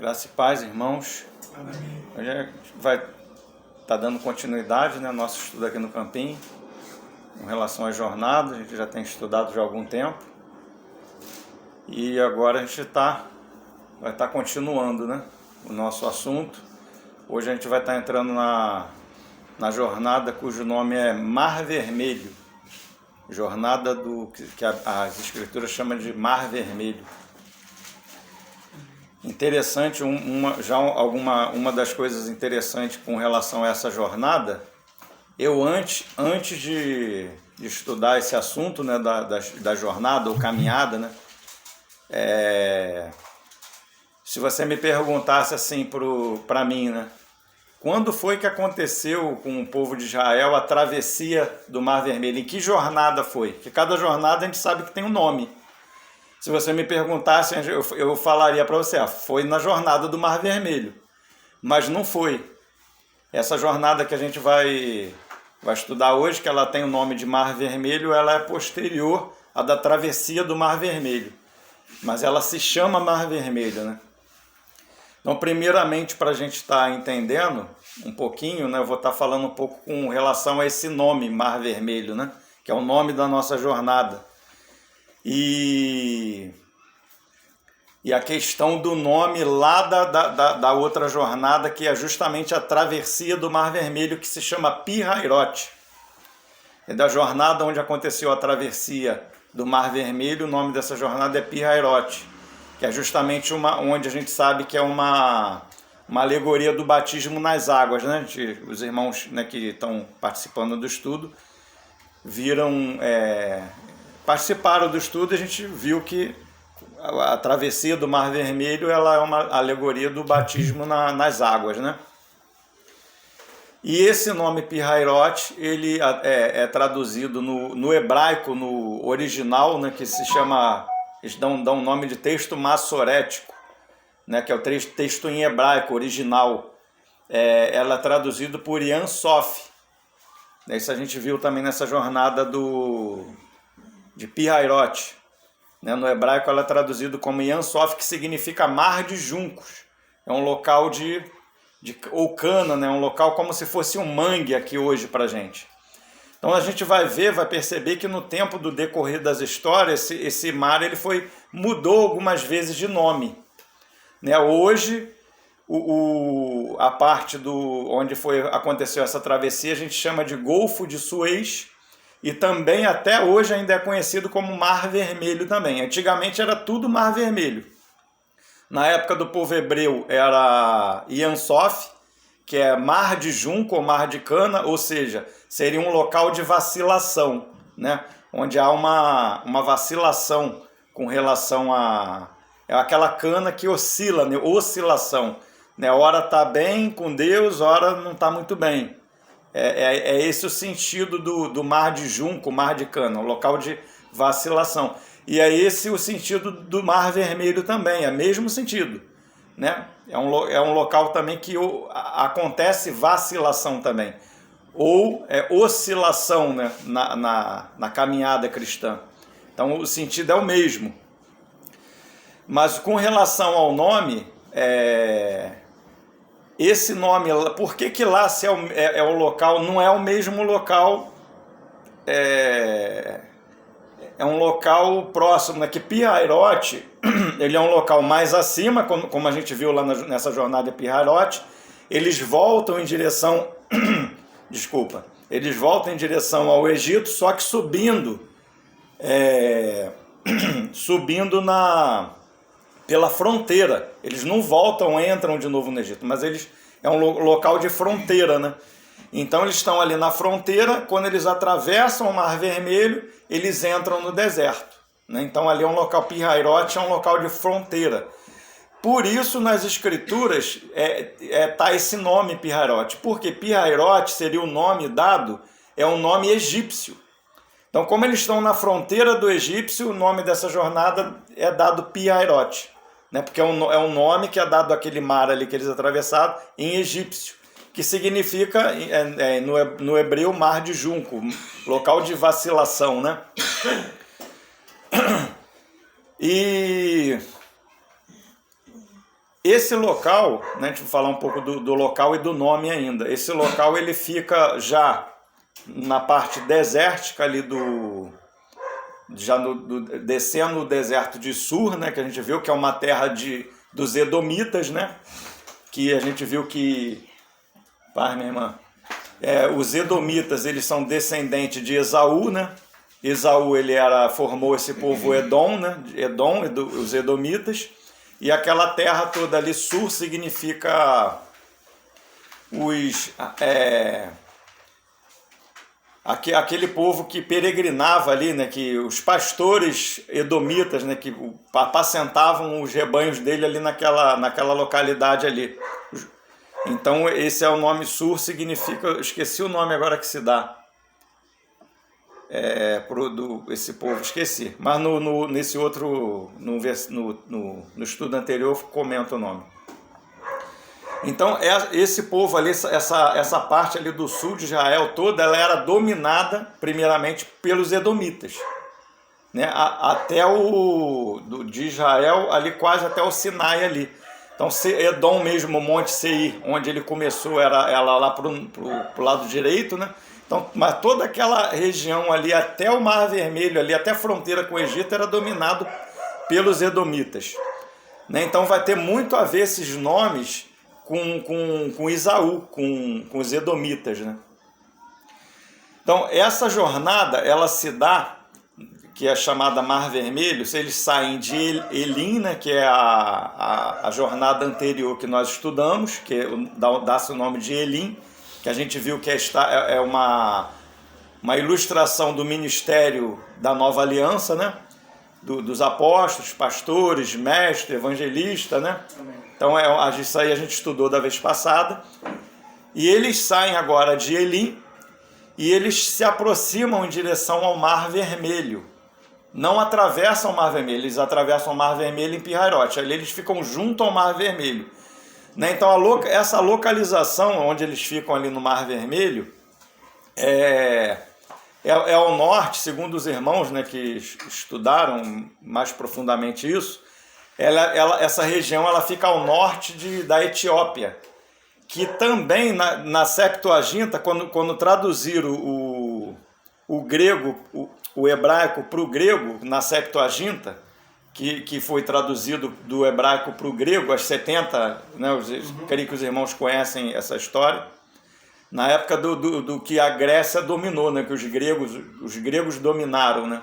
Graça e paz, irmãos. Amém. Hoje a gente vai estar dando continuidade, né, ao nosso estudo aqui no Campinho, com relação à jornada. A gente já tem estudado já há algum tempo. E agora a gente vai estar continuando, né, o nosso assunto. Hoje a gente vai estar entrando na jornada cujo nome é Mar Vermelho. Jornada que as escrituras chamam de Mar Vermelho. Interessante, uma das coisas interessantes com relação a essa jornada, eu antes de estudar esse assunto, né, da jornada ou caminhada, né, se você me perguntasse assim para mim, né, quando foi que aconteceu com o povo de Israel a travessia do Mar Vermelho? Em que jornada foi? Porque cada jornada a gente sabe que tem um nome. Se você me perguntasse, eu falaria para você, foi na jornada do Mar Vermelho. Mas não foi. Essa jornada que a gente vai estudar hoje, que ela tem o nome de Mar Vermelho, ela é posterior à da travessia do Mar Vermelho. Mas ela se chama Mar Vermelho, né? Então, primeiramente, para a gente estar entendendo um pouquinho, né, eu vou estar falando um pouco com relação a esse nome, Mar Vermelho, né, que é o nome da nossa jornada. E a questão do nome lá da outra jornada, que é justamente a travessia do Mar Vermelho, que se chama Pi-Hairote. É da jornada onde aconteceu a travessia do Mar Vermelho, o nome dessa jornada é Pi-Hairote, que é justamente onde a gente sabe que é uma alegoria do batismo nas águas, né? Os irmãos, né, que estão participando do estudo participaram do estudo e a gente viu que a travessia do Mar Vermelho ela é uma alegoria do batismo nas águas, né? E esse nome Pi-Hairote, ele é traduzido no hebraico, no original, né, que se chama, eles dão um nome de texto massorético, né, que é o texto em hebraico original. Ela é traduzido por Ian Sof. Isso a gente viu também nessa jornada de Pi-Hairote. No hebraico ela é traduzida como Yam Sof, que significa mar de juncos. É um local ou cana, né? Um local como se fosse um mangue aqui hoje para a gente. Então a gente vai perceber que no tempo do decorrer das histórias, esse mar mudou algumas vezes de nome. Hoje, a parte onde aconteceu essa travessia a gente chama de Golfo de Suez, e também até hoje ainda é conhecido como Mar Vermelho também. Antigamente era tudo Mar Vermelho. Na época do povo hebreu era Yam Sof, que é mar de junco ou mar de cana, ou seja, seria um local de vacilação, né? Onde há uma vacilação com relação a... É aquela cana que oscila, né? Oscilação. Ora está bem com Deus, ora não está muito bem. É esse o sentido do mar de junco, mar de cana, um local de vacilação. E é esse o sentido do Mar Vermelho também, é o mesmo sentido, né? É um local também que acontece vacilação também, ou oscilação, né, na caminhada cristã. Então o sentido é o mesmo. Mas com relação ao nome, esse nome, por que lá se é o local, não é o mesmo local, é um local próximo, né? Que Pi-Hairote, ele é um local mais acima, como a gente viu lá nessa jornada de Pi-Hairote, eles voltam em direção, eles voltam em direção ao Egito, só que subindo pela fronteira. Eles não entram de novo no Egito, mas é um local de fronteira, né? Então eles estão ali na fronteira, quando eles atravessam o Mar Vermelho, eles entram no deserto, né? Então ali é um local, Pi-Hairote é um local de fronteira. Por isso nas escrituras tá esse nome Pi-Hairote, porque Pi-Hairote seria o nome dado, é um nome egípcio. Então como eles estão na fronteira do egípcio, o nome dessa jornada é dado Pi-Hairote, né? Porque é um nome que é dado àquele mar ali que eles atravessaram em egípcio, que significa no hebreu mar de junco, local de vacilação, né? E Esse local, né, a gente vai falar um pouco do local e do nome ainda. Esse local ele fica já na parte desértica ali descendo o deserto de Sur, né, que a gente viu que é uma terra dos Edomitas, né, que a gente viu que, paz, minha irmã, os Edomitas eles são descendentes de Esaú, né? Esaú ele formou esse povo Edom, né? Os Edomitas, e aquela terra toda ali, Sur, significa aquele povo que peregrinava ali, né, que os pastores edomitas, né, que apacentavam os rebanhos dele ali naquela localidade ali. Então esse é o nome Sur, significa, eu esqueci o nome agora que se dá esse povo, esqueci, mas nesse outro, no estudo anterior comenta o nome. Então esse povo ali, essa parte ali do sul de Israel toda, ela era dominada primeiramente pelos edomitas, né? Até de Israel ali quase até o Sinai ali. Então Edom mesmo, o Monte Seir, onde ele começou, era lá pro lado direito, né? Então, mas toda aquela região ali até o Mar Vermelho, ali até a fronteira com o Egito, era dominado pelos edomitas, né? Então vai ter muito a ver esses nomes com Esaú, com os edomitas, né? Então essa jornada ela se dá, que é chamada Mar Vermelho, se eles saem de Elim, né, que é a jornada anterior que nós estudamos, que dá-se o nome de Elim, que a gente viu que é uma ilustração do ministério da Nova Aliança, né? Dos apóstolos, pastores, mestres, evangelistas, né? Então isso aí a gente estudou da vez passada. E eles saem agora de Elim e eles se aproximam em direção ao Mar Vermelho. Não atravessam o Mar Vermelho, eles atravessam o Mar Vermelho em Pi-Hairote. Ali eles ficam junto ao Mar Vermelho, né? Então essa localização onde eles ficam ali no Mar Vermelho é ao norte, segundo os irmãos, né, que estudaram mais profundamente isso. Essa região ela fica ao norte da Etiópia, que também na Septuaginta, quando traduziram o grego, o hebraico para o grego, na Septuaginta, que foi traduzido do hebraico para o grego, as 70, né, creio que os irmãos conhecem essa história, na época do que a Grécia dominou, né, que os gregos dominaram, né?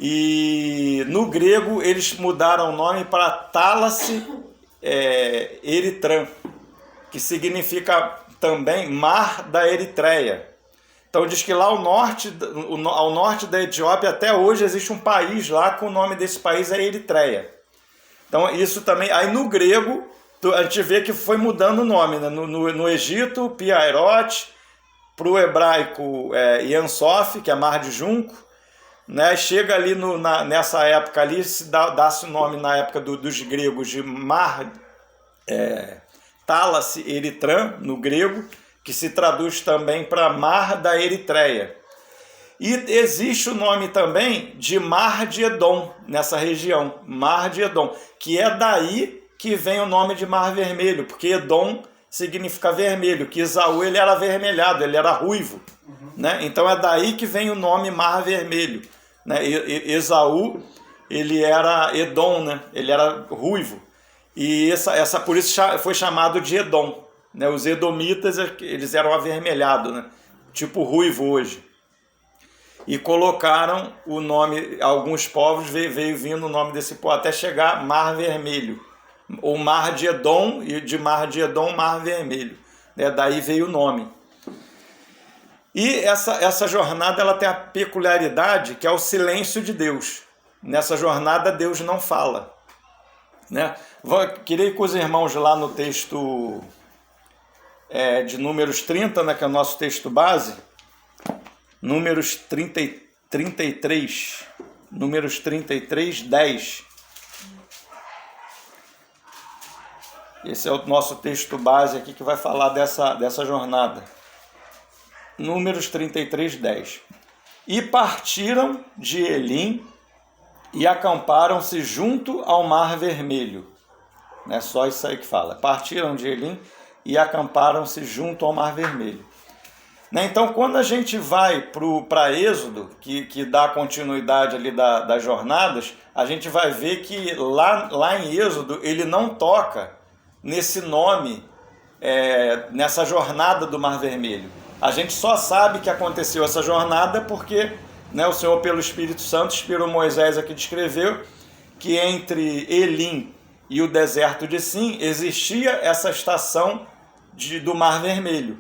E no grego eles mudaram o nome para Talas Eritran, que significa também Mar da Eritreia. Então diz que lá ao norte da Etiópia até hoje existe um país lá com o nome desse país é Eritreia. Então isso também, aí no grego a gente vê que foi mudando o nome, né? No Egito, Pi-Hairote, para o hebraico Yansof, que é Mar de Junco, né? Chega ali nessa época ali, dá-se o nome na época dos gregos de Mar Talas Eritran, no grego, que se traduz também para Mar da Eritreia. E existe o nome também de Mar de Edom, nessa região, Mar de Edom, que é daí que vem o nome de Mar Vermelho, porque Edom significa vermelho, que Esaú ele era avermelhado, ele era ruivo, né? Então é daí que vem o nome Mar Vermelho, né? Esaú ele era Edom, né? Ele era ruivo, e por isso foi chamado de Edom, né? Os edomitas eles eram avermelhados, né? Tipo ruivo hoje, e colocaram o nome, alguns povos veio vindo o nome desse povo até chegar Mar Vermelho, ou Mar de Edom, e de Mar de Edom, Mar Vermelho, né? Daí veio o nome. E essa jornada ela tem a peculiaridade que é o silêncio de Deus. Nessa jornada Deus não fala, né? Queria ir com os irmãos lá no texto de Números 30, né, que é o nosso texto base, Números 33, Números 33, 10. Esse é o nosso texto base aqui que vai falar dessa jornada. Números 33, 10. E partiram de Elim e acamparam-se junto ao Mar Vermelho, Né? Só isso aí que fala. Partiram de Elim e acamparam-se junto ao Mar Vermelho. Né? Então, quando a gente vai para Êxodo, que dá continuidade ali das jornadas, a gente vai ver que lá em Êxodo ele não toca nesse nome, nessa jornada do Mar Vermelho. A gente só sabe que aconteceu essa jornada porque, né, o Senhor, pelo Espírito Santo, inspirou Moisés aqui, descreveu que entre Elim e o deserto de Sim existia essa estação do Mar Vermelho.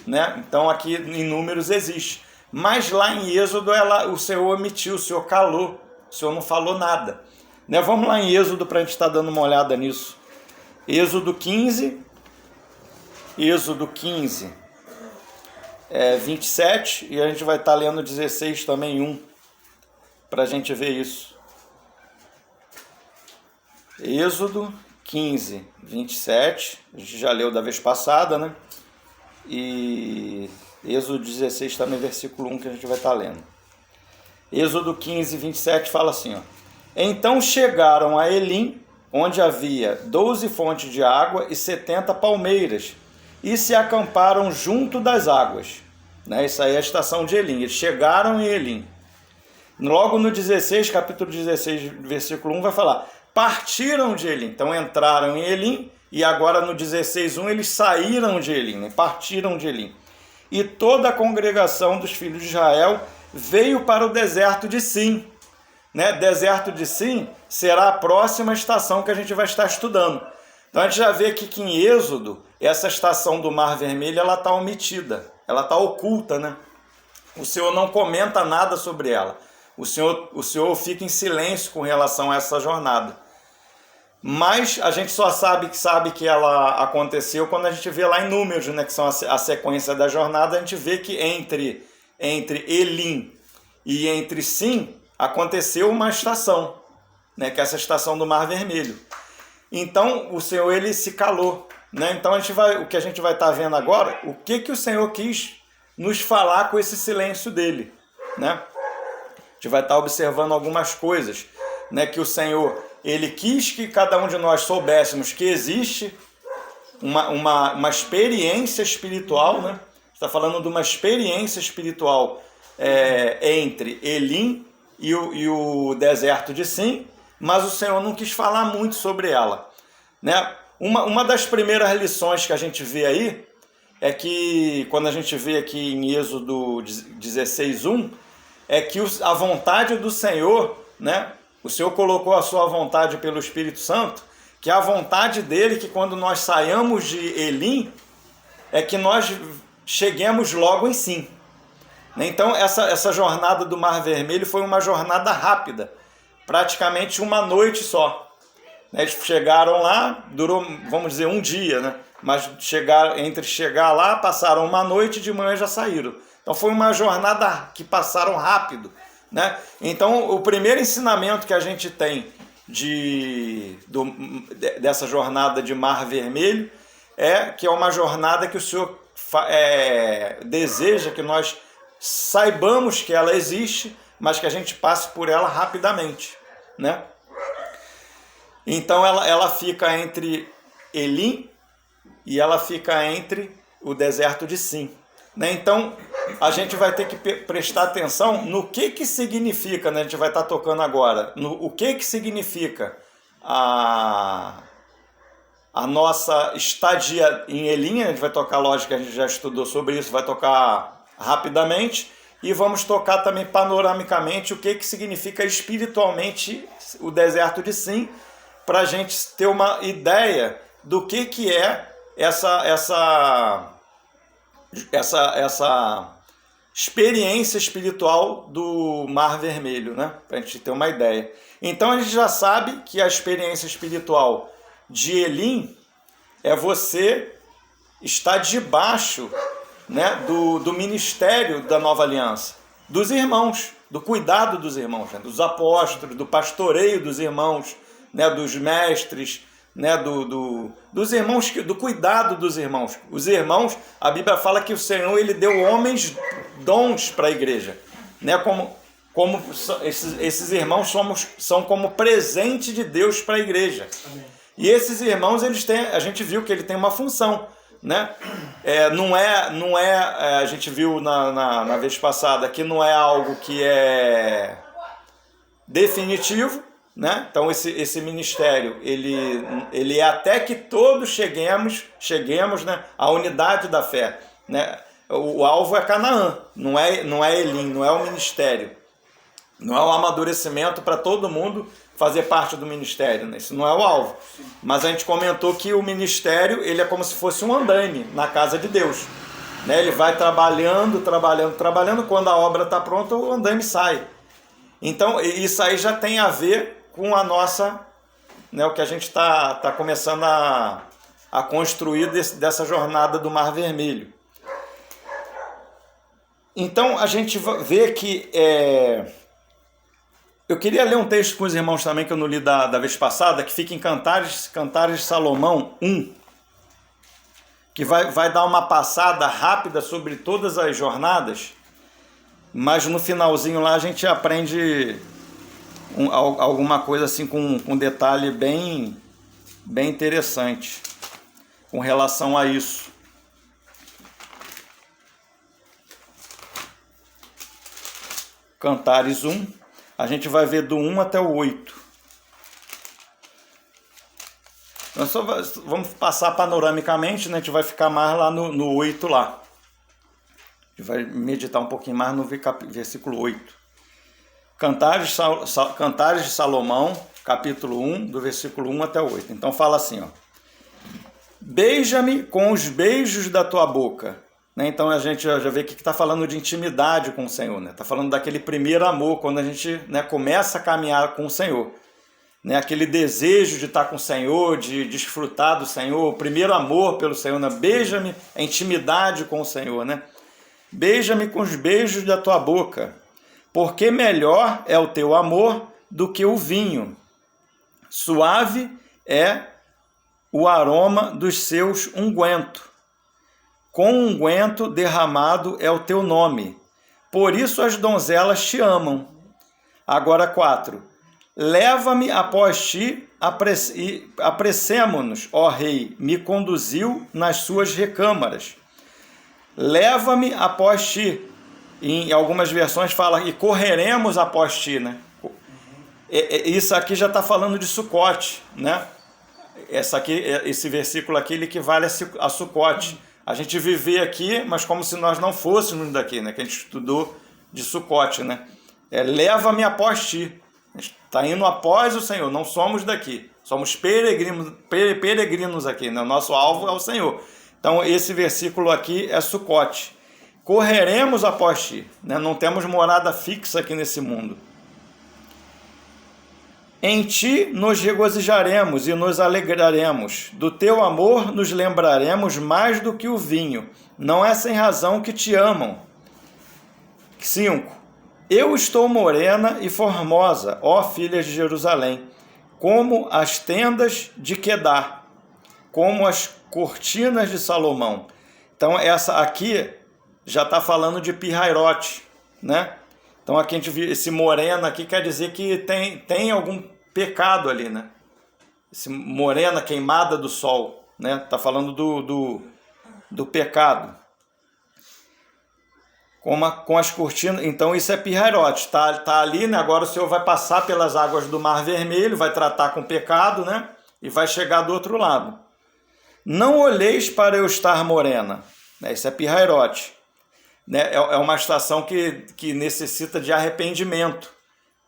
Né? Então aqui em Números existe. Mas lá em Êxodo o Senhor omitiu, o Senhor calou, o Senhor não falou nada. Né? Vamos lá em Êxodo para a gente estar dando uma olhada nisso. Êxodo 15, 27, e a gente vai estar lendo 16 também, 1, para a gente ver isso. Êxodo 15, 27, a gente já leu da vez passada, né? E Êxodo 16 também, versículo 1, que a gente vai estar lendo. Êxodo 15, 27 fala assim, ó: Então chegaram a Elim, onde havia 12 fontes de água e 70 palmeiras, e se acamparam junto das águas. Né? Isso aí é a estação de Elim. Eles chegaram em Elim. Logo no 16, capítulo 16, versículo 1, vai falar: partiram de Elim. Então entraram em Elim, e agora no 16:1 eles saíram de Elim, né? Partiram de Elim. E toda a congregação dos filhos de Israel veio para o deserto de Sim. Né? Deserto de Sim será a próxima estação que a gente vai estar estudando. Então a gente já vê aqui que em Êxodo, essa estação do Mar Vermelho, ela está omitida, ela está oculta, né? O Senhor não comenta nada sobre ela. O Senhor fica em silêncio com relação a essa jornada. Mas a gente só sabe que ela aconteceu quando a gente vê lá em Números, né, que são a sequência da jornada. A gente vê que entre Elim e entre Sim aconteceu uma estação, né, que é essa estação do Mar Vermelho. Então o Senhor, ele se calou, né? Então o que a gente vai estar vendo agora, o que o Senhor quis nos falar com esse silêncio dele, né? A gente vai estar observando algumas coisas, né, que o Senhor, ele quis que cada um de nós soubéssemos que existe uma experiência espiritual, né? Está falando de uma experiência espiritual entre Elim e o deserto de Sim, mas o Senhor não quis falar muito sobre ela. Né? Uma das primeiras lições que a gente vê aí é que, quando a gente vê aqui em Êxodo 16:1, é que a vontade do Senhor, né? O Senhor colocou a sua vontade pelo Espírito Santo, que a vontade dele, que quando nós saiamos de Elim, é que nós cheguemos logo em Sim. Então essa jornada do Mar Vermelho foi uma jornada rápida, praticamente uma noite só. Eles chegaram lá, durou, vamos dizer, um dia, né? Mas entre chegar lá, passaram uma noite e de manhã já saíram. Então foi uma jornada que passaram rápido, né? Então o primeiro ensinamento que a gente tem dessa jornada de Mar Vermelho é que é uma jornada que o Senhor deseja que nós saibamos que ela existe, mas que a gente passe por ela rapidamente, né? Então ela fica entre Elim e ela fica entre o deserto de Sim. Né? Então a gente vai ter que prestar atenção no que significa, né? A gente vai estar tocando agora, o que significa a nossa estadia em Elim. A gente vai tocar, lógico, a gente já estudou sobre isso, vai tocar rapidamente, e vamos tocar também panoramicamente o que significa espiritualmente o deserto de Sim, para a gente ter uma ideia do que é essa experiência espiritual do Mar Vermelho, né? Para a gente ter uma ideia. Então a gente já sabe que a experiência espiritual de Elim é você estar debaixo, né, do ministério da nova aliança, dos irmãos, do cuidado dos irmãos, né, dos apóstolos, do pastoreio dos irmãos, né, dos mestres, né, dos irmãos, do cuidado dos irmãos. Os irmãos, a Bíblia fala que o Senhor, ele deu homens dons para a igreja, né, como esses irmãos são como presente de Deus para a igreja. Amém. E esses irmãos, eles têm, a gente viu que ele tem uma função, né? Não é, a gente viu na vez passada que não é algo que é definitivo, né? Então esse ministério, ele é até que todos cheguemos, né, à unidade da fé, né? O alvo é Canaã, não é Elim, não é o ministério, não é o amadurecimento para todo mundo fazer parte do ministério, né? Isso não é o alvo. Mas a gente comentou que o ministério, ele é como se fosse um andaime na casa de Deus, né? Ele vai trabalhando, quando a obra está pronta, o andaime sai. Então isso aí já tem a ver com a nossa, né, o que a gente está começando a construir dessa jornada do Mar Vermelho. Então a gente vê que eu queria ler um texto com os irmãos também, que eu não li da vez passada, que fica em Cantares de Salomão 1, que vai dar uma passada rápida sobre todas as jornadas, mas no finalzinho lá a gente aprende alguma coisa assim com detalhe bem interessante com relação a isso. Cantares 1. A gente vai ver do 1 até o 8. Nós só vamos passar panoramicamente, né? A gente vai ficar mais lá no 8 lá. A gente vai meditar um pouquinho mais no versículo 8. Cantares de Salomão, capítulo 1, do versículo 1 até o 8. Então fala assim, ó. Beija-me com os beijos da tua boca. Então a gente já vê que está falando de intimidade com o Senhor, né? Está falando daquele primeiro amor, quando a gente, né, começa a caminhar com o Senhor, né? Aquele desejo de estar com o Senhor, de desfrutar do Senhor, o primeiro amor pelo Senhor, né? Beija-me, a intimidade com o Senhor, né? Beija-me com os beijos da tua boca, porque melhor é o teu amor do que o vinho, suave é o aroma dos seus ungüentos. Com unguento derramado é o teu nome. Por isso as donzelas te amam. Agora 4. Leva-me após ti, apressemo-nos, ó rei, me conduziu nas suas recâmaras. Leva-me após ti. Em algumas versões fala, e correremos após ti, né? Isso aqui já está falando de Sucote, né? Esse versículo aqui, ele equivale a Sucote. A gente viver aqui, mas como se nós não fôssemos daqui, né? Que a gente estudou de Sucote, né? Leva-me após ti. A gente está indo após o Senhor, não somos daqui. Somos peregrinos aqui, né? O nosso alvo é o Senhor. Então, esse versículo aqui é Sucote. Correremos após ti, né? Não temos morada fixa aqui nesse mundo. Em ti nos regozijaremos e nos alegraremos. Do teu amor nos lembraremos mais do que o vinho. Não é sem razão que te amam. 5. Eu estou morena e formosa, ó filhas de Jerusalém, como as tendas de Quedar, como as cortinas de Salomão. Então essa aqui já está falando de Pirairote, né? Então aqui a gente viu esse morena aqui, quer dizer que tem algum pecado ali, né? Esse morena queimada do sol, né? Tá falando do pecado. Com as cortinas, então isso é Pirairote, tá ali, né? Agora o Senhor vai passar pelas águas do Mar Vermelho, vai tratar com o pecado, né? E vai chegar do outro lado. Não olheis para eu estar morena, né? Isso é Pirairote. Né? É uma estação que necessita de arrependimento,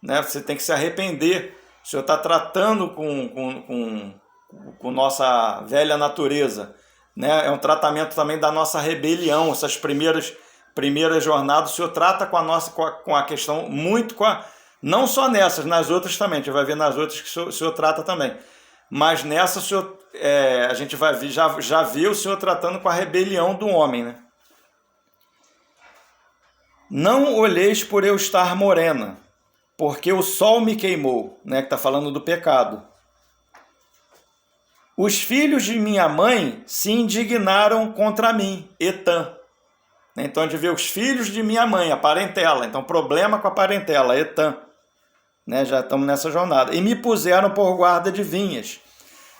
né? Você tem que se arrepender. O Senhor está tratando com nossa velha natureza, né? É um tratamento também da nossa rebelião. Essas primeiras jornadas, o Senhor trata com a questão muito não só nessas, nas outras também. A gente vai ver nas outras que o Senhor trata também. Mas nessa, o Senhor, a gente vai ver, já vê o Senhor tratando com a rebelião do homem, né? Não olheis por eu estar morena, porque o sol me queimou, né? Que está falando do pecado. Os filhos de minha mãe se indignaram contra mim, Etã. Então a gente vê os filhos de minha mãe, a parentela. Então problema com a parentela, Etã. Né? Já estamos nessa jornada. E me puseram por guarda de vinhas.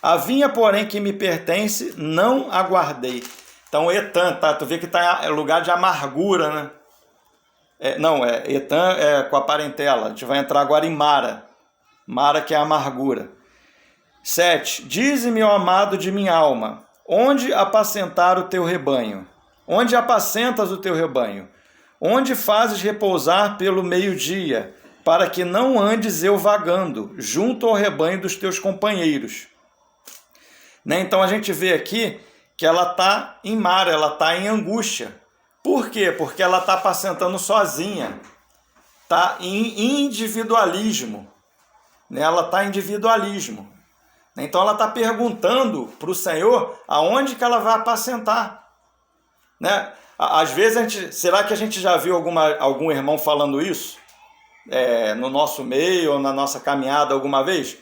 A vinha, porém, que me pertence, não aguardei. Então, Etan, tá? Tu vê que está em lugar de amargura, né? Etan é com a parentela. A gente vai entrar agora em Mara. Mara, que é a amargura. 7. Dize-me, ó amado de minha alma, onde apacentar o teu rebanho? Onde apacentas o teu rebanho? Onde fazes repousar pelo meio-dia, para que não andes eu vagando, junto ao rebanho dos teus companheiros? Né? Então a gente vê aqui que ela está em Mara, ela está em angústia. Por quê? Porque ela está apacentando sozinha. Está em individualismo. Né? Ela está em individualismo. Então ela está perguntando para o Senhor aonde que ela vai apacentar. Né? Às vezes, será que a gente já viu algum irmão falando isso? No nosso meio ou na nossa caminhada alguma vez?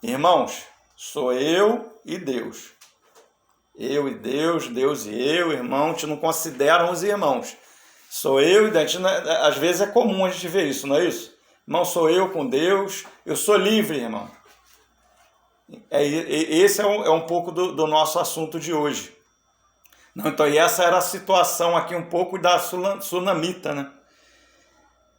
Irmãos, sou eu e Deus. Eu e Deus, Deus e eu, irmão, a gente não consideram os irmãos. Sou eu e Deus. Às vezes é comum a gente ver isso, não é isso? Irmão, sou eu com Deus, eu sou livre, irmão. Esse é um pouco do nosso assunto de hoje. Então, e essa era a situação aqui um pouco da sunamita, né?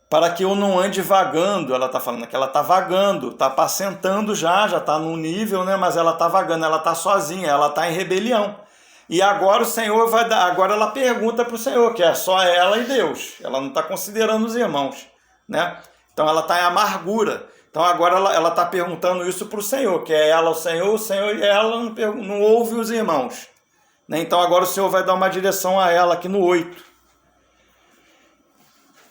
Para que eu não ande vagando, ela está falando que ela está vagando, está apacentando já está num nível, né? Mas ela está vagando, ela está sozinha, ela está em rebelião. E agora o Senhor vai dar, agora ela pergunta para o Senhor, que é só ela e Deus, ela não está considerando os irmãos, né? Então ela está em amargura. Então agora ela está perguntando isso para o Senhor, que é ela o Senhor e ela não ouve os irmãos. Né? Então agora o Senhor vai dar uma direção a ela aqui no 8.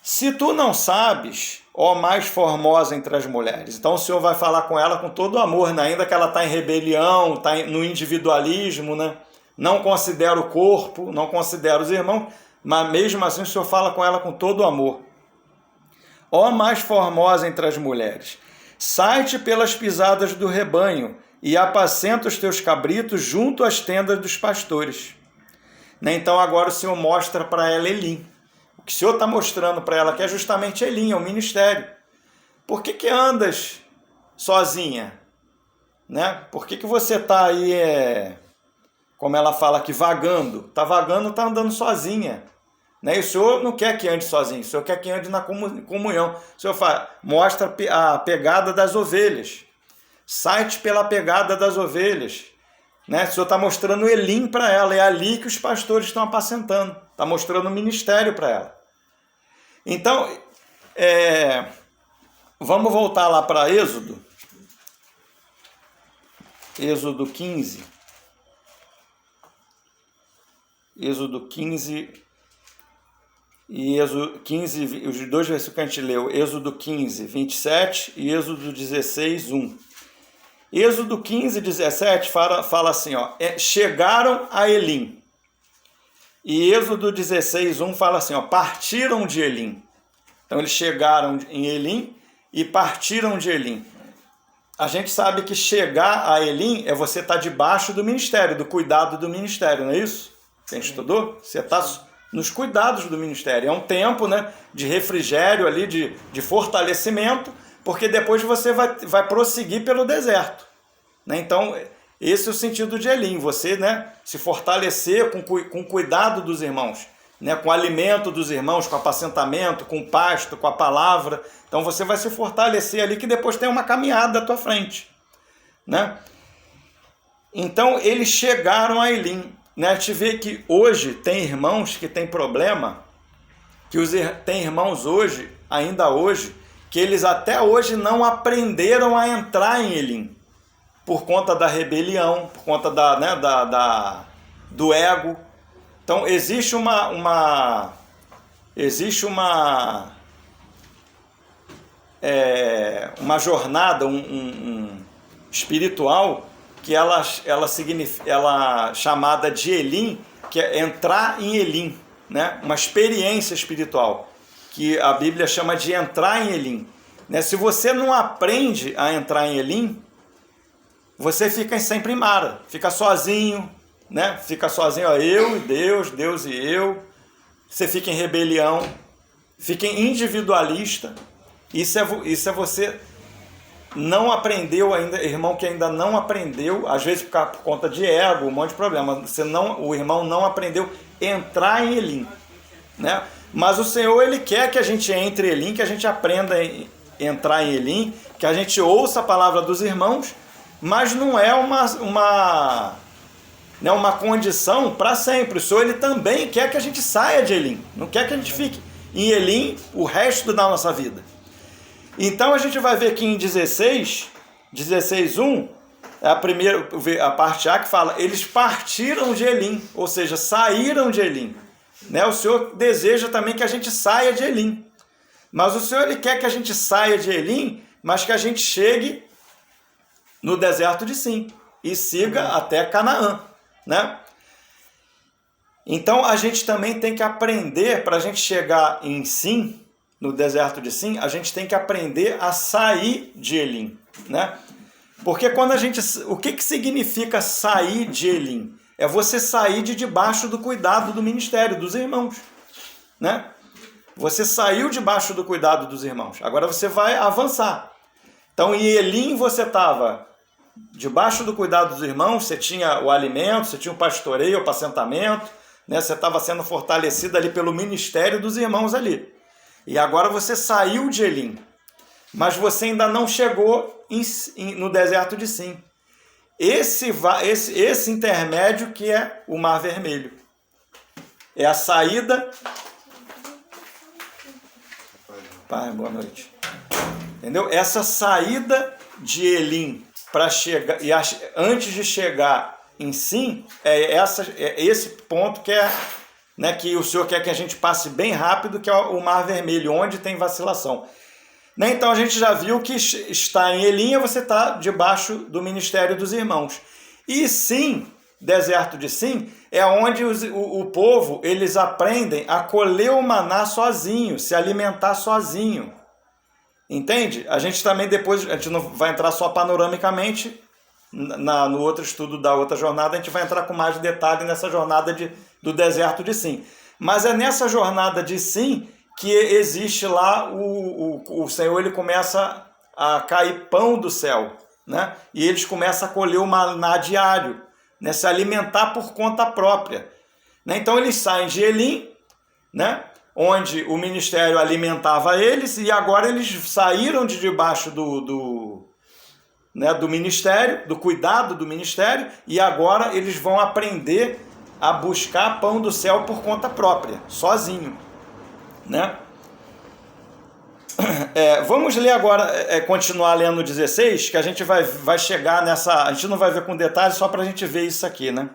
Se tu não sabes, ó mais formosa entre as mulheres. Então o Senhor vai falar com ela com todo amor, né? Ainda que ela está em rebelião, está no individualismo, né? Não considera o corpo, não considera os irmãos, mas mesmo assim o Senhor fala com ela com todo amor. Ó mais formosa entre as mulheres, sai-te pelas pisadas do rebanho e apacenta os teus cabritos junto às tendas dos pastores. Né? Então agora o Senhor mostra para ela Elim. O que o Senhor está mostrando para ela que é justamente Elim, é o ministério. Por que andas sozinha? Né? Por que você está aí, como ela fala aqui, vagando? Está vagando, está andando sozinha. Né? E o Senhor não quer que ande sozinho, o Senhor quer que ande na comunhão. O Senhor mostra a pegada das ovelhas. Sai-te pela pegada das ovelhas. Né? O Senhor está mostrando Elim para ela, é ali que os pastores estão apacentando. Está mostrando o ministério para ela. Então, vamos voltar lá para Êxodo. Êxodo 15. Êxodo 15 e Êxodo 15, os dois versículos que a gente leu, Êxodo 15, 27 e Êxodo 16, 1. Êxodo 15, 17 fala assim, ó, chegaram a Elim. E Êxodo 16, 1 fala assim, ó, partiram de Elim. Então eles chegaram em Elim e partiram de Elim. A gente sabe que chegar a Elim é você estar debaixo do ministério, do cuidado do ministério, não é isso? Quem estudou? Você está nos cuidados do ministério. É um tempo, né, de refrigério ali, de fortalecimento, porque depois você vai prosseguir pelo deserto. Né? Então, esse é o sentido de Elim, você, né, se fortalecer com cuidado dos irmãos, né, com o alimento dos irmãos, com o apacentamento, com o pasto, com a palavra. Então você vai se fortalecer ali, que depois tem uma caminhada à tua frente. Né? Então eles chegaram a Elim. Né? A gente vê que hoje tem irmãos que têm problema, tem irmãos hoje, ainda hoje, que eles até hoje não aprenderam a entrar em Elim, por conta da rebelião, por conta do ego. Então existe uma jornada espiritual que ela chamada de Elim, que é entrar em Elim, né? Uma experiência espiritual, que a Bíblia chama de entrar em Elim. Né? Se você não aprende a entrar em Elim, você fica sempre em Mara, fica sozinho, né? Fica sozinho, ó, eu e Deus, Deus e eu. Você fica em rebelião, fica individualista. Isso é você não aprendeu ainda, irmão que ainda não aprendeu, às vezes por conta de ego, um monte de problema, o irmão não aprendeu a entrar em Elim, né? Mas o Senhor, Ele quer que a gente entre em Elim, que a gente aprenda a entrar em Elim, que a gente ouça a palavra dos irmãos, mas não é uma condição para sempre. O Senhor, Ele também quer que a gente saia de Elim, não quer que a gente fique em Elim o resto da nossa vida. Então a gente vai ver que em 16:1, a parte A que fala, eles partiram de Elim, ou seja, saíram de Elim. Né? O Senhor deseja também que a gente saia de Elim. Mas o Senhor, Ele quer que a gente saia de Elim, mas que a gente chegue no deserto de Sim e siga até Canaã. Né? Então a gente também tem que aprender, para a gente chegar em Sim, no deserto de Sim, a gente tem que aprender a sair de Elim, né? Porque quando o que significa sair de Elim? É você sair de debaixo do cuidado do ministério, dos irmãos, né? Você saiu debaixo do cuidado dos irmãos, agora você vai avançar. Então em Elim você estava debaixo do cuidado dos irmãos, você tinha o alimento, você tinha o pastoreio, o apacentamento, né? Você estava sendo fortalecido ali pelo ministério dos irmãos ali. E agora você saiu de Elim, mas você ainda não chegou no deserto de Sim. Esse intermédio que é o Mar Vermelho. É a saída... Pai, boa noite. Entendeu? Essa saída de Elim para chegar, e antes de chegar em Sim, é esse ponto que é... Né, que o Senhor quer que a gente passe bem rápido, que é o Mar Vermelho, onde tem vacilação. Né, então a gente já viu que está em Elim, você está debaixo do ministério dos irmãos. E Sim, deserto de Sim, é onde o povo, eles aprendem a colher o maná sozinho, se alimentar sozinho. Entende? A gente também depois, a gente não vai entrar só panoramicamente, no outro estudo da outra jornada, a gente vai entrar com mais detalhe nessa jornada do deserto de Sim. Mas é nessa jornada de Sim que existe lá o Senhor, Ele começa a cair pão do céu, né? E eles começam a colher o maná diário, né? Se alimentar por conta própria. Né? Então eles saem de Elim, né? Onde o ministério alimentava eles, e agora eles saíram de debaixo do ministério, do cuidado do ministério, e agora eles vão aprender a buscar pão do céu por conta própria, sozinho, né? Vamos ler agora, continuar lendo o 16, que a gente vai chegar nessa... A gente não vai ver com detalhes, só para a gente ver isso aqui, né?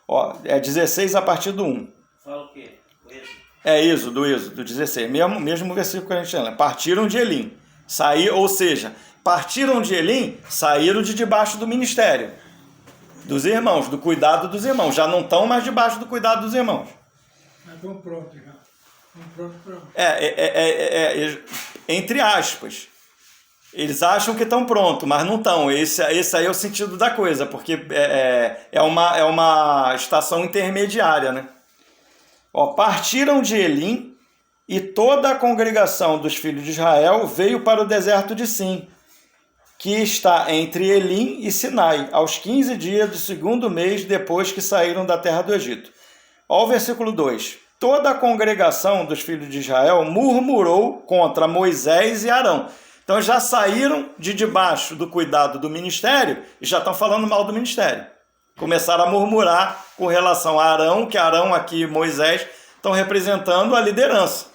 Ó, 16 a partir do 1. Fala o quê? Do Êxodo 16, mesmo versículo que a gente lê. Partiram de Elim, ou seja... Partiram de Elim, saíram de debaixo do ministério dos irmãos, do cuidado dos irmãos. Já não estão mais debaixo do cuidado dos irmãos. Mas estão prontos já. Estão prontos. Entre aspas. Eles acham que estão prontos, mas não estão. Esse aí é o sentido da coisa, porque é uma estação intermediária, né? Ó, partiram de Elim e toda a congregação dos filhos de Israel veio para o deserto de Sim, que está entre Elim e Sinai, aos 15 dias do segundo mês depois que saíram da terra do Egito. Olha o versículo 2. Toda a congregação dos filhos de Israel murmurou contra Moisés e Arão. Então já saíram de debaixo do cuidado do ministério e já estão falando mal do ministério. Começaram a murmurar com relação a Arão, que Arão aqui e Moisés estão representando a liderança.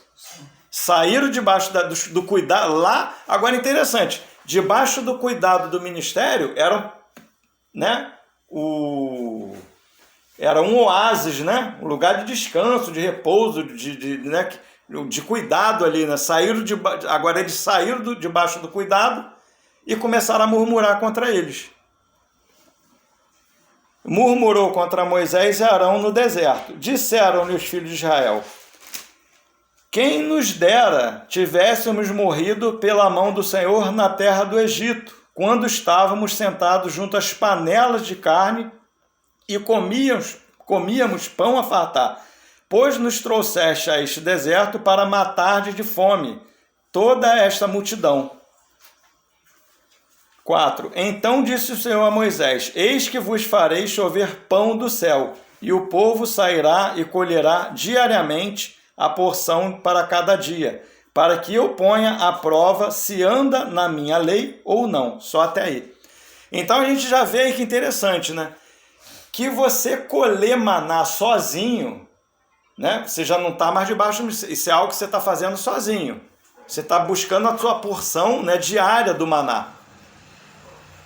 Saíram debaixo do cuidado lá. Agora interessante, debaixo do cuidado do ministério era um oásis, né? Um lugar de descanso, de repouso, de cuidado ali, né? Agora eles saíram debaixo do cuidado e começaram a murmurar contra eles. Murmurou contra Moisés e Arão no deserto. Disseram-lhe os filhos de Israel: quem nos dera tivéssemos morrido pela mão do Senhor na terra do Egito, quando estávamos sentados junto às panelas de carne e comíamos pão a fartar, pois nos trouxeste a este deserto para matar de fome toda esta multidão. 4. Então disse o Senhor a Moisés: eis que vos farei chover pão do céu, e o povo sairá e colherá diariamente a porção para cada dia, para que eu ponha à prova se anda na minha lei ou não. Só até aí. Então a gente já vê aí que interessante, né? Que você colher maná sozinho, né? Você já não está mais debaixo, isso é algo que você está fazendo sozinho. Você está buscando a sua porção, né, diária do maná.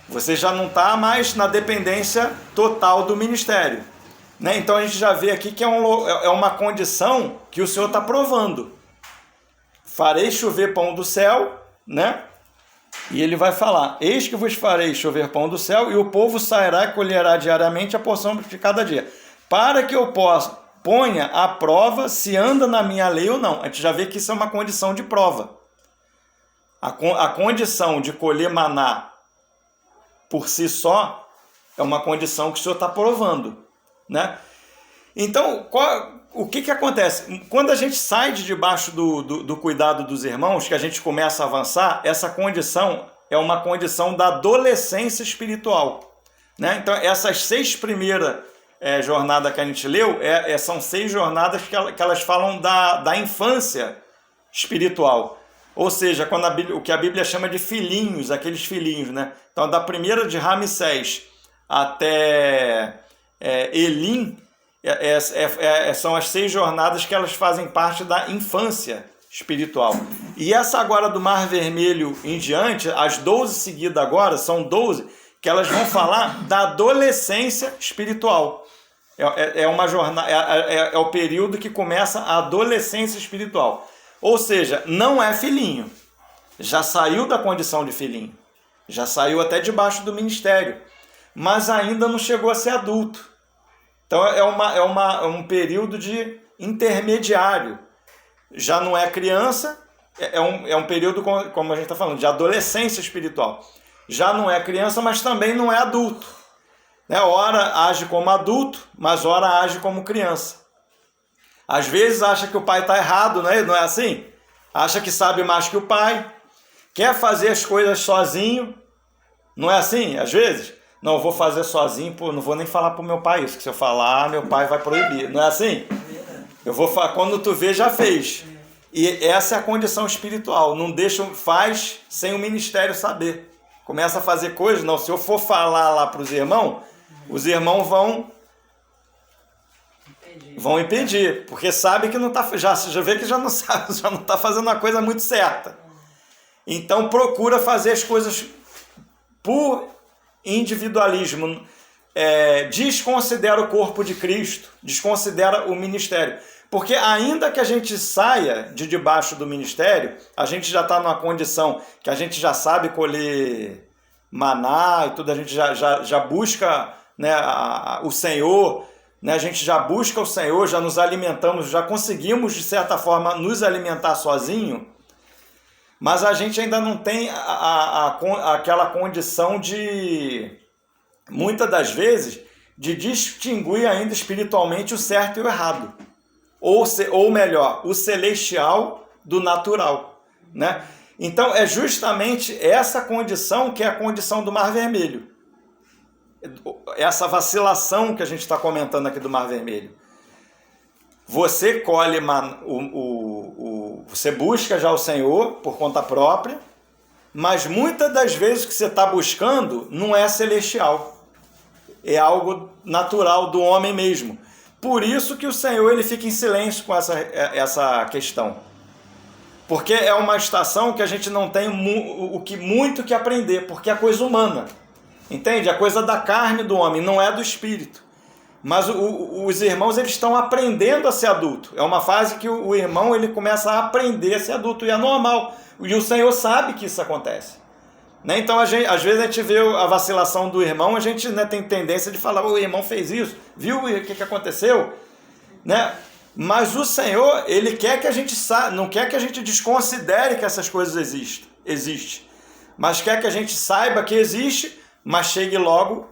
Você já não está mais na dependência total do ministério. Né? Então a gente já vê aqui que é uma condição que o Senhor está provando. Farei chover pão do céu, né? E ele vai falar: eis que vos farei chover pão do céu, e o povo sairá e colherá diariamente a porção de cada dia, para que eu ponha à prova se anda na minha lei ou não. A gente já vê que isso é uma condição de prova. A condição de colher maná por si só é uma condição que o Senhor está provando, né? Então, o que acontece? Quando a gente sai de debaixo do cuidado dos irmãos, que a gente começa a avançar, essa condição é uma condição da adolescência espiritual, né? Então, essas 6 primeiras jornadas que a gente leu, são 6 jornadas que elas falam da infância espiritual. Ou seja, quando o que a Bíblia chama de filhinhos, aqueles filhinhos, né? Então, da primeira de Ramsés até Elim, são as 6 jornadas que elas fazem parte da infância espiritual. E essa agora do Mar Vermelho em diante, as 12 seguidas agora, são 12, que elas vão falar da adolescência espiritual. Uma jornada, é o período que começa a adolescência espiritual. Ou seja, não é filhinho. Já saiu da condição de filhinho. Já saiu até debaixo do ministério. Mas ainda não chegou a ser adulto. Então é um período de intermediário. Já não é criança, é um período, como a gente está falando, de adolescência espiritual. Já não é criança, mas também não é adulto. Né? Ora age como adulto, mas ora age como criança. Às vezes acha que o pai está errado, não é assim? Acha que sabe mais que o pai, quer fazer as coisas sozinho, não é assim? Às vezes, não, eu vou fazer sozinho, não vou nem falar para o meu pai isso, que se eu falar, meu pai vai proibir, não é assim? Eu vou falar, quando tu vê, já fez. E essa é a condição espiritual, não faz sem o ministério saber. Começa a fazer coisas, não, se eu for falar lá para os irmãos vão impedir, porque sabe que não está, já vê que já não sabe, já não está fazendo a coisa muito certa. Então procura fazer as coisas por individualismo, desconsidera o corpo de Cristo, desconsidera o ministério. Porque ainda que a gente saia de debaixo do ministério, a gente já está numa condição que a gente já sabe colher maná e tudo, a gente já busca, né, o Senhor, né, a gente já busca o Senhor, já nos alimentamos, já conseguimos, de certa forma, nos alimentar sozinho, mas a gente ainda não tem aquela condição de, muitas das vezes, de distinguir ainda espiritualmente o certo e o errado. Ou melhor, o celestial do natural, né? Então é justamente essa condição que é a condição do Mar Vermelho. Essa vacilação que a gente está comentando aqui do Mar Vermelho. Você colhe, você busca já o Senhor por conta própria, mas muitas das vezes que você está buscando não é celestial. É algo natural do homem mesmo. Por isso que o Senhor ele fica em silêncio com essa questão. Porque é uma estação que a gente não tem muito que aprender, porque é coisa humana. Entende? É coisa da carne do homem, não é do espírito. Mas os irmãos eles estão aprendendo a ser adulto. É uma fase que o irmão ele começa a aprender a ser adulto, e é normal. E o Senhor sabe que isso acontece. Né? Então, às vezes a gente vê a vacilação do irmão, a gente, né, tem tendência de falar, o irmão fez isso, viu o que aconteceu? Né? Mas o Senhor, ele quer que a gente não quer que a gente desconsidere que essas coisas existem, mas quer que a gente saiba que existe, mas chegue logo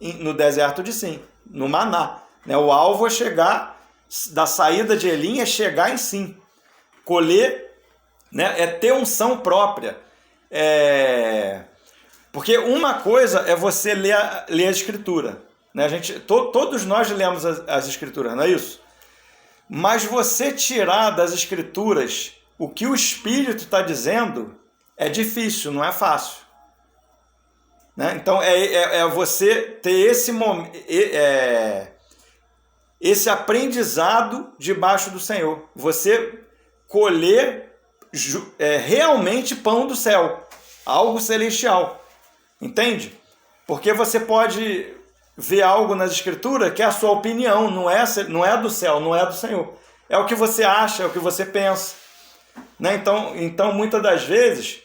no deserto de Sim, no maná. Né? O alvo é chegar, da saída de Elim é chegar em Sim, colher, né? É ter unção própria. Porque uma coisa é você ler a Escritura, né? Todos nós lemos as Escrituras, não é isso? Mas você tirar das Escrituras o que o Espírito está dizendo é difícil, não é fácil. Né? Então é você ter esse aprendizado debaixo do Senhor. Você colher realmente pão do céu, algo celestial. Entende? Porque você pode ver algo nas Escrituras que é a sua opinião, não é do céu, não é do Senhor. É o que você acha, é o que você pensa. Né? Então, muitas das vezes,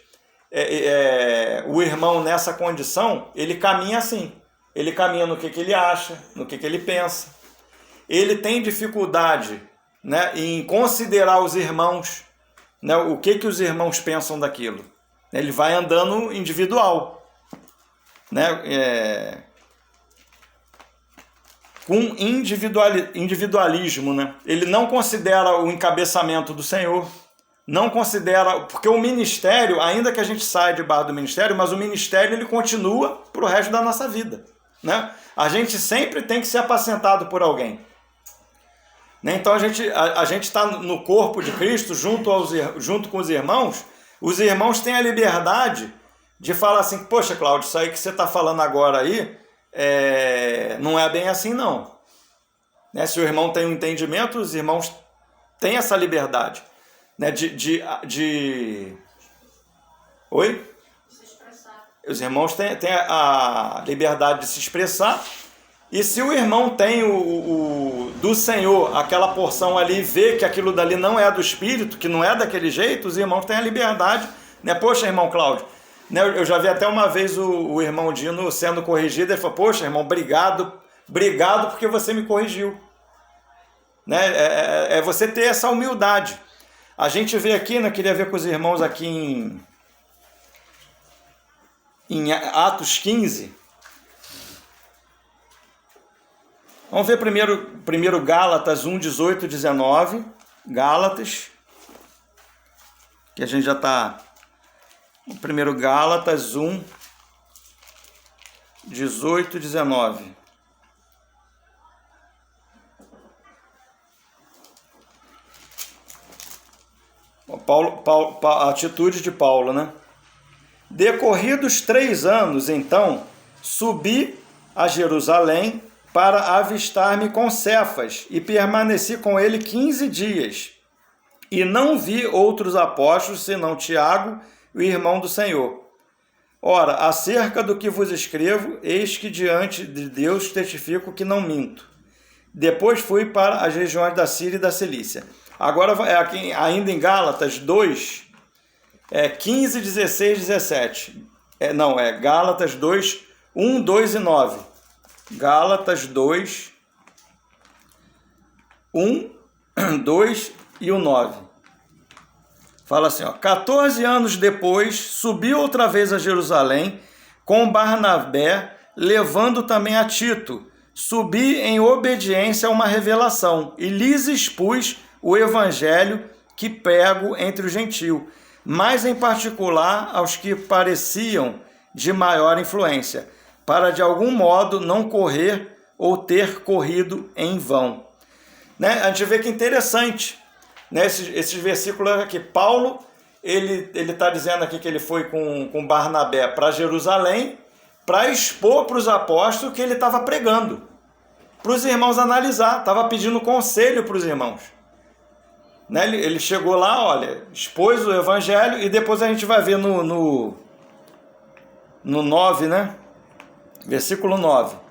o irmão nessa condição, ele caminha assim. Ele caminha no que ele acha, no que ele pensa. Ele tem dificuldade, né, em considerar os irmãos, né, o que os irmãos pensam daquilo. Ele vai andando individual. Né, com individualismo, né? Ele não considera o encabeçamento do Senhor, não considera, porque o ministério, ainda que a gente saia de barra do ministério, mas o ministério ele continua para o resto da nossa vida, né? A gente sempre tem que ser apacentado por alguém, né? Então a gente está no corpo de Cristo junto com os irmãos têm a liberdade de falar assim, poxa, Cláudio, isso aí que você está falando agora aí, não é bem assim não. Né? Se o irmão tem um entendimento, os irmãos têm essa liberdade, né? Oi? Se expressar. Os irmãos têm a liberdade de se expressar, e se o irmão tem do Senhor aquela porção ali, vê que aquilo dali não é do Espírito, que não é daquele jeito, os irmãos têm a liberdade, né? Poxa, irmão Cláudio, eu já vi até uma vez o irmão Dino sendo corrigido, ele falou, poxa, irmão, obrigado porque você me corrigiu. Né? Você ter essa humildade. A gente vê aqui, né, queria ver com os irmãos aqui em Atos 15. Vamos ver primeiro Gálatas 1, 18 e 19. Gálatas, que a gente já está... Primeiro Gálatas 1, 18 e 19. A atitude de Paulo, né? Decorridos 3 anos, então, subi a Jerusalém para avistar-me com Cefas e permaneci com ele 15 dias. E não vi outros apóstolos, senão Tiago, o irmão do Senhor. Ora, acerca do que vos escrevo, eis que diante de Deus testifico que não minto. Depois fui para as regiões da Síria e da Cilícia. Agora, aqui, ainda em Gálatas 2, 15, 16, 17. Gálatas 2, 1, 2 e 9. Gálatas 2, 1, 2 e o 9. Fala assim, 14 anos depois, subi outra vez a Jerusalém com Barnabé, levando também a Tito. Subi em obediência a uma revelação e lhes expus o evangelho que prego entre os gentios, mas em particular aos que pareciam de maior influência, para de algum modo não correr ou ter corrido em vão. Né? A gente vê que é interessante, né? Esses versículos aqui. Paulo, ele está dizendo aqui que ele foi com Barnabé para Jerusalém para expor para os apóstolos que ele estava pregando, para os irmãos analisar, estava pedindo conselho para os irmãos. Né? Ele chegou lá, olha, expôs o evangelho, e depois a gente vai ver no 9, né? Versículo 9.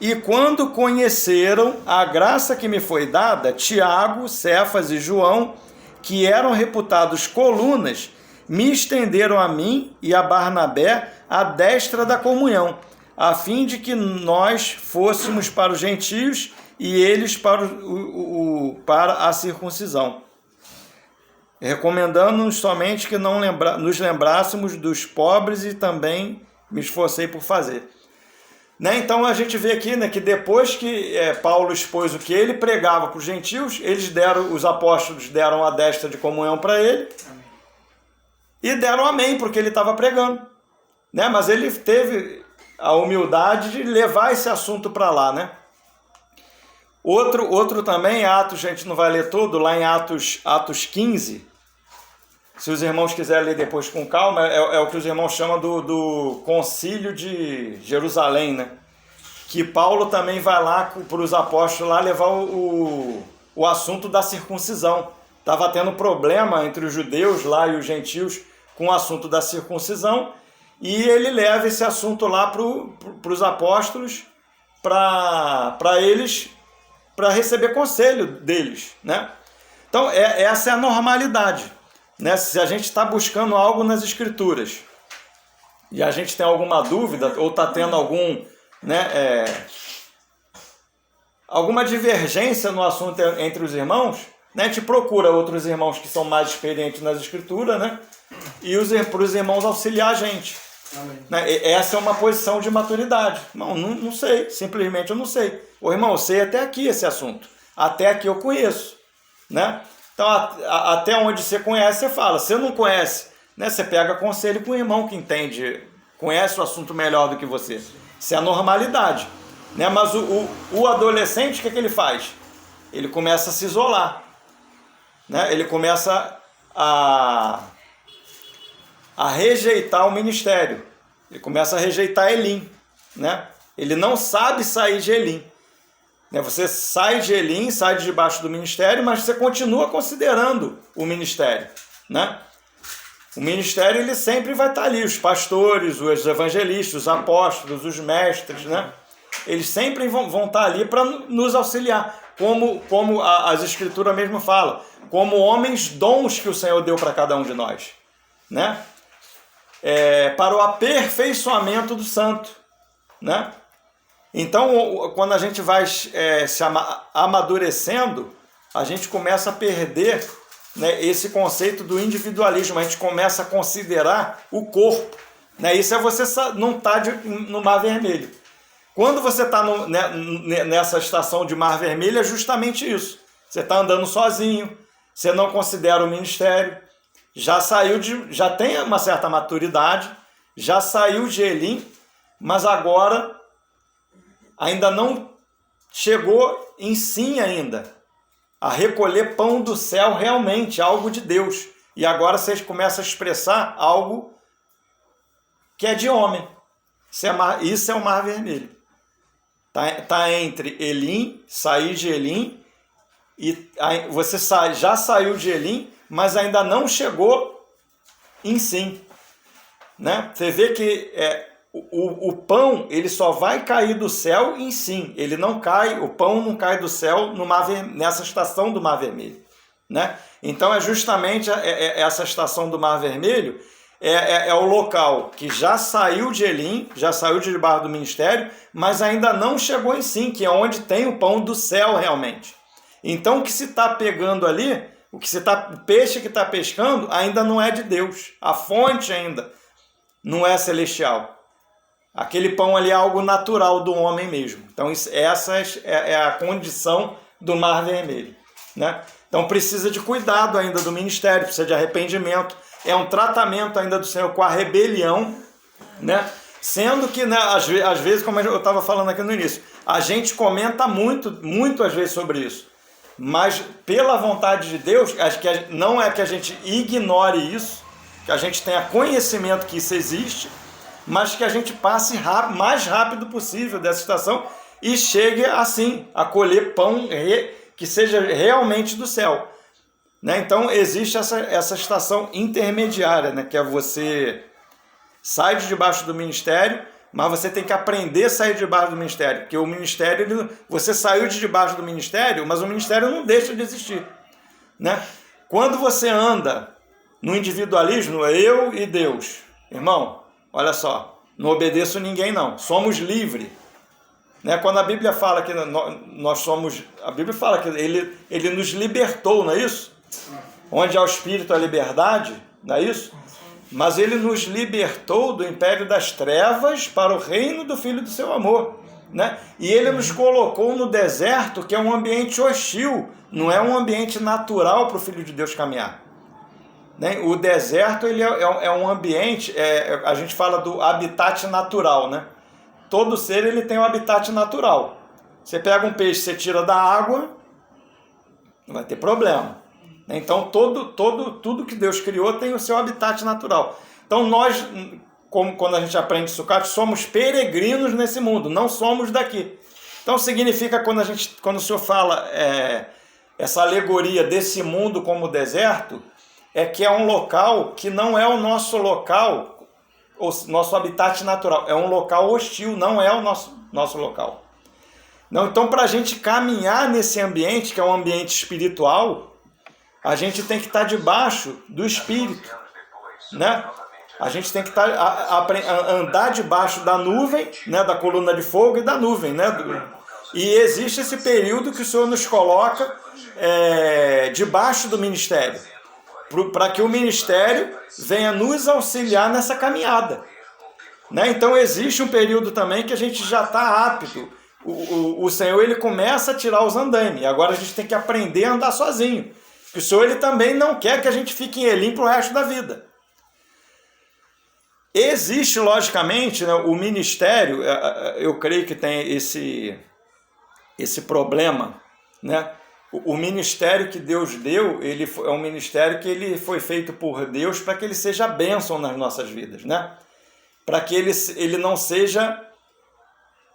E quando conheceram a graça que me foi dada, Tiago, Cefas e João, que eram reputados colunas, me estenderam a mim e a Barnabé a destra da comunhão, a fim de que nós fôssemos para os gentios e eles para a circuncisão, recomendando-nos somente que não nos lembrássemos dos pobres, e também me esforcei por fazer. Né? Então a gente vê aqui, né, que depois que Paulo expôs o que ele pregava para os gentios, os apóstolos deram a destra de comunhão para ele, e deram amém porque ele estava pregando. né? Mas ele teve a humildade de levar esse assunto para lá, né? Outro também, Atos, a gente não vai ler todo, lá em Atos 15, se os irmãos quiserem ler depois com calma, é o que os irmãos chamam do Concílio de Jerusalém, né? Que Paulo também vai lá para os apóstolos lá levar o assunto da circuncisão. Estava tendo problema entre os judeus lá e os gentios com o assunto da circuncisão, e ele leva esse assunto lá para os apóstolos, para eles, para receber conselho deles, né? Então, essa é a normalidade, né? Se a gente está buscando algo nas Escrituras e a gente tem alguma dúvida ou está tendo alguma divergência no assunto entre os irmãos, né? A gente procura outros irmãos que são mais experientes nas Escrituras, né? E para os irmãos auxiliar a gente. Né? Essa é uma posição de maturidade. Não sei, simplesmente eu não sei. Ô irmão, eu sei até aqui esse assunto. Até aqui eu conheço. Né? Então, até onde você conhece, você fala. Se não conhece, né, você pega conselho com o irmão que entende, conhece o assunto melhor do que você. Isso é a normalidade. Né? Mas o adolescente, o que ele faz? Ele começa a se isolar. Né? Ele começa a rejeitar o ministério. Ele começa a rejeitar Elim. Né? Ele não sabe sair de Elim. Né? Você sai de Elim, sai de debaixo do ministério, mas você continua considerando o ministério. Né? O ministério ele sempre vai estar ali. Os pastores, os evangelistas, os apóstolos, os mestres, né? Eles sempre vão estar ali para nos auxiliar. Como as Escrituras mesmo falam. Como homens dons que o Senhor deu para cada um de nós. Né? Para o aperfeiçoamento do santo, né? Então, quando a gente vai se amadurecendo, a gente começa a perder, né, esse conceito do individualismo. A gente começa a considerar o corpo, né? Isso é você não estar no Mar Vermelho. Quando você está nessa estação de Mar Vermelho, é justamente isso. Você está andando sozinho, você não considera o ministério. Já tem uma certa maturidade, já saiu de Elim, mas agora ainda não chegou em si ainda a recolher pão do céu realmente, algo de Deus. E agora vocês começam a expressar algo que é de homem. Isso é o Mar Vermelho. Tá entre Elim, sair de Elim, e você já saiu de Elim, mas ainda não chegou em si. Né? Você vê que o pão ele só vai cair do céu em si. Ele não cai, o pão não cai do céu nessa estação do Mar Vermelho. Né? Então é justamente essa estação do Mar Vermelho é o local que já saiu de Elim, já saiu de debaixo do ministério, mas ainda não chegou em si, que é onde tem o pão do céu realmente. Então o que se está pegando ali, o peixe que está pescando ainda não é de Deus. A fonte ainda não é celestial. Aquele pão ali é algo natural do homem mesmo. Então essa é a condição do Mar Vermelho. Né? Então precisa de cuidado ainda do ministério, precisa de arrependimento. É um tratamento ainda do Senhor com a rebelião. Né? Sendo que, né, às vezes, como eu estava falando aqui no início, a gente comenta muito às vezes sobre isso. Mas pela vontade de Deus, não é que a gente ignore isso, que a gente tenha conhecimento que isso existe, mas que a gente passe mais rápido possível dessa situação e chegue assim a colher pão que seja realmente do céu. Né? Então existe essa estação intermediária, né? Que é você sai de debaixo do ministério, mas você tem que aprender a sair de debaixo do ministério, porque o ministério, você saiu de debaixo do ministério, mas o ministério não deixa de existir. Né? Quando você anda no individualismo, eu e Deus, irmão, olha só, não obedeço ninguém não, somos livres. Né? Quando a Bíblia fala que nós somos, a Bíblia fala que ele nos libertou, não é isso? Onde há o Espírito, a liberdade, não é isso? Mas ele nos libertou do império das trevas para o reino do Filho do seu amor. Né? E ele nos colocou no deserto, que é um ambiente hostil, não é um ambiente natural para o Filho de Deus caminhar. né? O deserto ele é um ambiente, a gente fala do habitat natural, né? Todo ser ele tem um habitat natural. Você pega um peixe, você tira da água, não vai ter problema. Então tudo que Deus criou tem o seu habitat natural. Então nós, como quando a gente aprende sucate, somos peregrinos nesse mundo, não somos daqui. Então significa quando o Senhor fala essa alegoria desse mundo como deserto, é que é um local que não é o nosso local, o nosso habitat natural, é um local hostil, não é o nosso local. Não, então, para a gente caminhar nesse ambiente, que é um ambiente espiritual, a gente tem que estar debaixo do Espírito, né? A gente tem que andar debaixo da nuvem, né? Da coluna de fogo e da nuvem, né? E existe esse período que o Senhor nos coloca debaixo do ministério, para que o ministério venha nos auxiliar nessa caminhada, né? Então existe um período também que a gente já está apto. O Senhor ele começa a tirar os andaimes. Agora a gente tem que aprender a andar sozinho. Porque o Senhor ele também não quer que a gente fique em Elim para o resto da vida. Existe, logicamente, né, o ministério, eu creio que tem esse problema, né? O ministério que Deus deu, ele é um ministério que ele foi feito por Deus para que ele seja bênção nas nossas vidas, né? Para que ele não seja...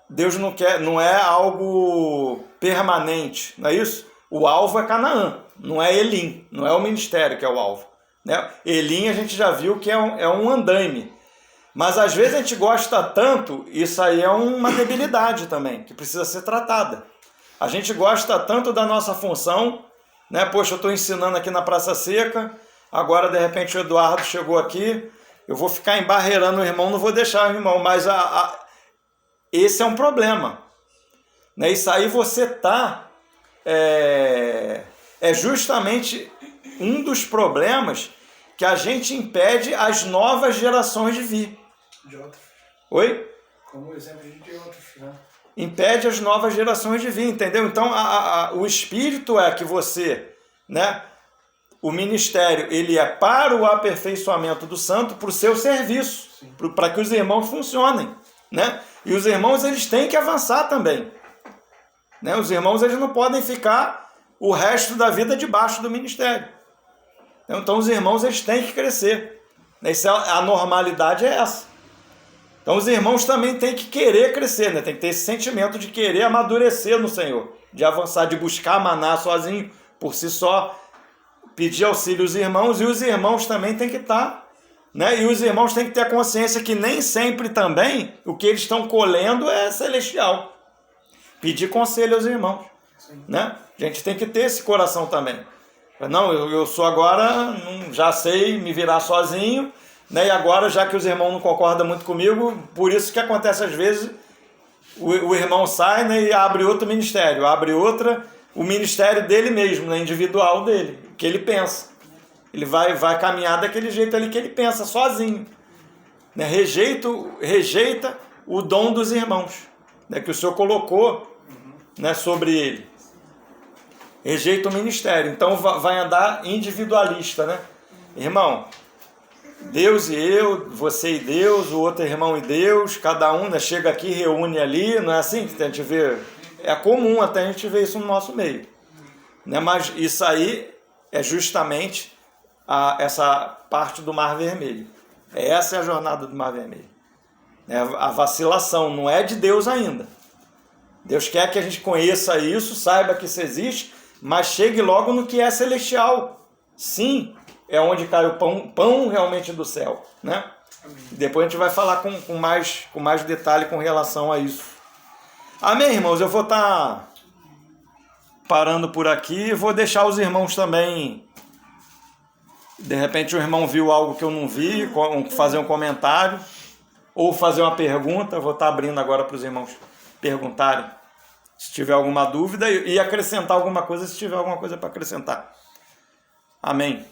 Deus não é algo permanente, não é isso? O alvo é Canaã, não é Elim, não é o ministério que é o alvo, né? Elim a gente já viu que é um andaime, mas às vezes a gente gosta tanto, isso aí é uma debilidade também, que precisa ser tratada. A gente gosta tanto da nossa função, né? Poxa, eu estou ensinando aqui na Praça Seca, agora de repente o Eduardo chegou aqui, eu vou ficar embarreirando o irmão, não vou deixar o irmão, mas esse é um problema, né? Isso aí você está... É justamente um dos problemas que a gente impede as novas gerações de vir. De outros. Oi? Como exemplo de outros, né? Impede as novas gerações de vir, entendeu? Então o espírito é que você, né? O ministério ele é para o aperfeiçoamento do santo, para o seu serviço, para que os irmãos funcionem, né? E os irmãos eles têm que avançar também, né? Os irmãos eles não podem ficar o resto da vida debaixo do ministério. Então os irmãos eles têm que crescer. A normalidade é essa. Então os irmãos também têm que querer crescer, né? Tem que ter esse sentimento de querer amadurecer no Senhor, de avançar, de buscar maná sozinho, por si só, pedir auxílio aos irmãos, e os irmãos também têm que estar, né? E os irmãos têm que ter a consciência que nem sempre também o que eles estão colhendo é celestial. Pedir conselho aos irmãos, né? A gente tem que ter esse coração também. Não, eu sou agora, já sei me virar sozinho, né? E agora, já que os irmãos não concordam muito comigo, por isso que acontece às vezes, o irmão sai, né, e abre outro ministério, o ministério dele mesmo, né, individual dele, o que ele pensa. Ele vai caminhar daquele jeito ali que ele pensa, sozinho, né? Rejeita o dom dos irmãos, né, que o Senhor colocou, né, sobre ele. Rejeita o ministério, então vai andar individualista, né? Irmão, Deus e eu, você e Deus, o outro irmão e Deus, cada um, né, chega aqui, reúne ali, não é assim que a gente vê? É comum até a gente ver isso no nosso meio, né? Mas isso aí é justamente essa parte do Mar Vermelho. Essa é a jornada do Mar Vermelho. A vacilação não é de Deus ainda. Deus quer que a gente conheça isso, saiba que isso existe, mas chegue logo no que é celestial. Sim, é onde cai o pão realmente do céu, né? Depois a gente vai falar com mais detalhe com relação a isso. Amém, irmãos? Eu vou estar parando por aqui e vou deixar os irmãos também. De repente o irmão viu algo que eu não vi, fazer um comentário ou fazer uma pergunta. Eu vou estar abrindo agora para os irmãos perguntarem se tiver alguma dúvida e acrescentar alguma coisa se tiver alguma coisa para acrescentar. Amém.